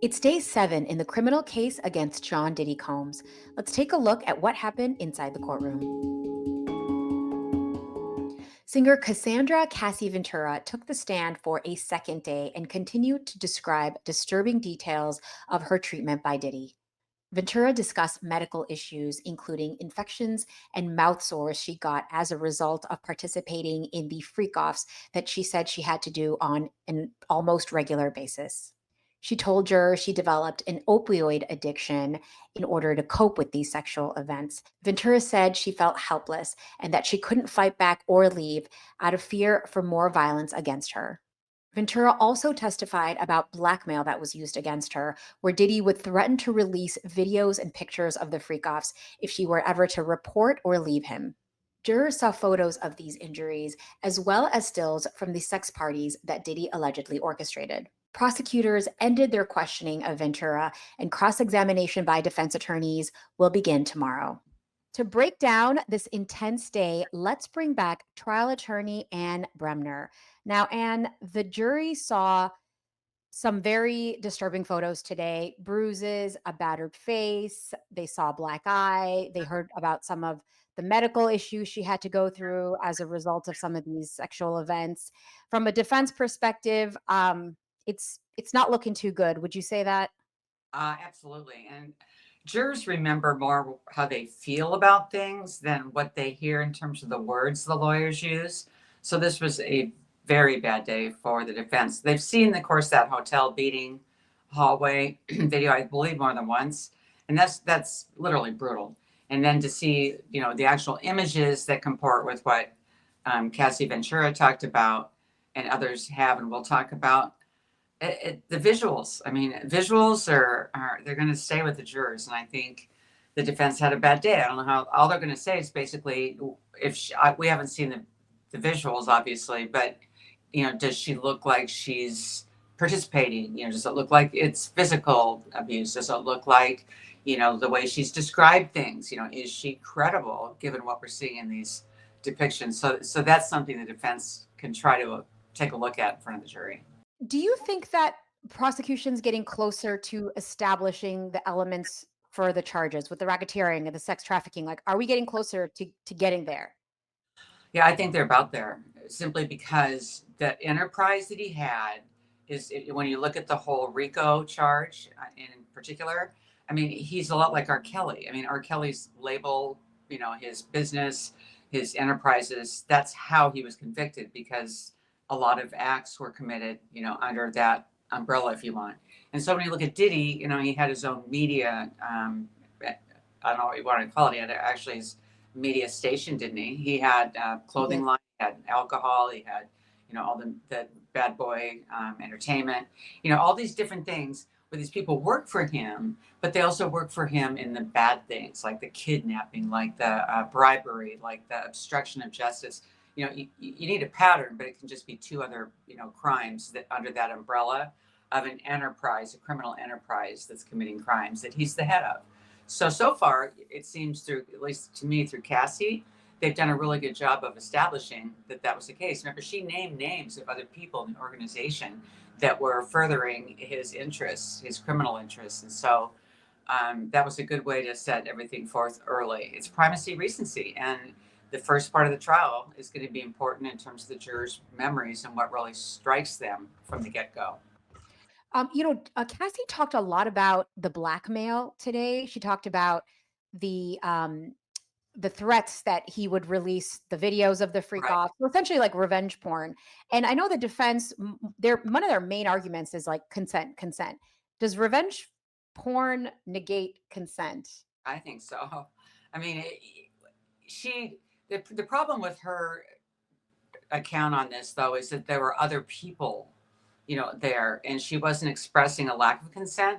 It's day 7 in the criminal case against John Diddy Combs. Let's take a look at what happened inside the courtroom. Singer Cassandra Cassie Ventura took the stand for a second day and continued to describe disturbing details of her treatment by Diddy. Ventura discussed medical issues, including infections and mouth sores she got as a result of participating in the freak offs that she said she had to do on an almost regular basis. She told jurors she developed an opioid addiction in order to cope with these sexual events. Ventura said she felt helpless and that she couldn't fight back or leave out of fear for more violence against her. Ventura also testified about blackmail that was used against her, where Diddy would threaten to release videos and pictures of the freak-offs if she were ever to report or leave him. Jurors saw photos of these injuries, as well as stills from the sex parties that Diddy allegedly orchestrated. Prosecutors ended their questioning of Ventura, and cross-examination by defense attorneys will begin tomorrow. To break down this intense day, let's bring back trial attorney Ann Bremner. Now, Anne, the jury saw some very disturbing photos today, bruises, a battered face. They saw a black eye. They heard about some of the medical issues she had to go through as a result of some of these sexual events. From a defense perspective, it's not looking too good. Would you say that? Absolutely. And jurors remember more how they feel about things than what they hear in terms of the words the lawyers use. So this was a very bad day for the defense. They've seen, of course, that hotel beating hallway video, I believe, more than once, and that's literally brutal. And then to see, the actual images that comport with what Cassie Ventura talked about, and others have, and we'll talk about the visuals. I mean, visuals are they're going to stay with the jurors, and I think the defense had a bad day. I don't know how. All they're going to say is basically, if we haven't seen the visuals, obviously, but does she look like she's participating? Does it look like it's physical abuse? Does it look like the way she's described things? Is she credible given what we're seeing in these depictions? So that's something the defense can try to take a look at in front of the jury. Do you think that prosecution's getting closer to establishing the elements for the charges with the racketeering and the sex trafficking? Like, are we getting closer to getting there? Yeah, I think they're about there simply because the enterprise that he had when you look at the whole RICO charge in particular, I mean, he's a lot like R. Kelly. I mean, R. Kelly's label, his business, his enterprises, that's how he was convicted because a lot of acts were committed, under that umbrella, if you want. And so when you look at Diddy, he had his own media, I don't know what you want to call it. He had actually his media station, didn't he? He had He clothing did. line, he had alcohol, he had, all the bad boy entertainment, all these different things where these people work for him, but they also work for him in the bad things, like the kidnapping, like the bribery, like the obstruction of justice. You need a pattern, but it can just be two other, crimes that under that umbrella of an enterprise, a criminal enterprise that's committing crimes that he's the head of. So far, it seems through, at least to me, through Cassie, they've done a really good job of establishing that that was the case. Remember, she named names of other people in the organization that were furthering his interests, his criminal interests. And so that was a good way to set everything forth early. It's primacy recency. And the first part of the trial is going to be important in terms of the jurors' memories and what really strikes them from the get go. Cassie talked a lot about the blackmail today. She talked about the um, the threats that he would release the videos of the freak Right. off, so essentially like revenge porn. And I know the defense, their one of their main arguments is like consent, consent. Does revenge porn negate consent? I think so. I mean, she, the problem with her account on this though is that there were other people there, and she wasn't expressing a lack of consent.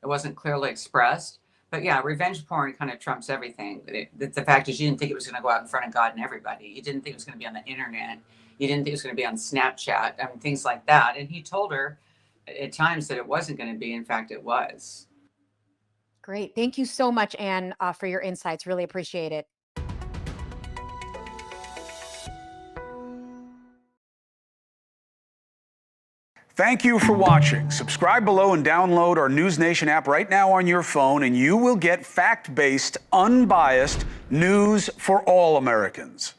It wasn't clearly expressed. But yeah, revenge porn kind of trumps everything. The fact is, you didn't think it was going to go out in front of God and everybody. You didn't think it was going to be on the internet. You didn't think it was going to be on Snapchat. I mean, things like that. And he told her at times that it wasn't going to be. In fact, it was. Great. Thank you so much, Anne, for your insights. Really appreciate it. Thank you for watching. Subscribe below and download our NewsNation app right now on your phone, and you will get fact-based, unbiased news for all Americans.